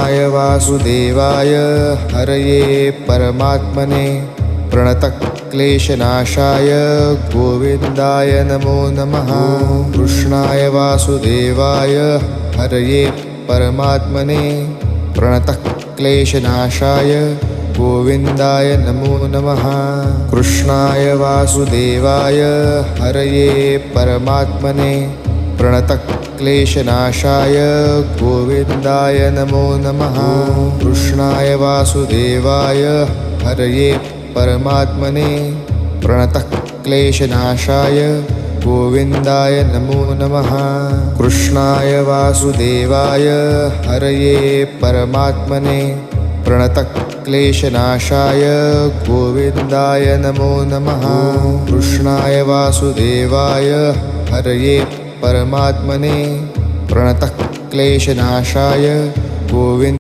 कृष्णाय वासुदेवाय हरये परमात्मने प्रणतक्लेशनाशाय गोविन्दाय नमो नमः। कृष्णाय वासुदेवाय हरये परमात्मने प्रणतक्लेशनाशाय गोविन्दाय नमो नमः। कृष्णाय वासुदेवाय हरये परमात्मने प्रणतक्लेशनाशाय गोविन्दाय नमो नमः। कृष्णाय वासुदेवाय हरये परमात्मने प्रणतक्लेशनाशाय गोविन्दाय नमो नमः। कृष्णाय वासुदेवाय हरये परमात्मने प्रणतक्लेशनाशाय गोविन्दाय नमो नमः। कृष्णाय वासुदेवाय हरये परमात्मने प्रणतक्लेशनाशाय गोविन्द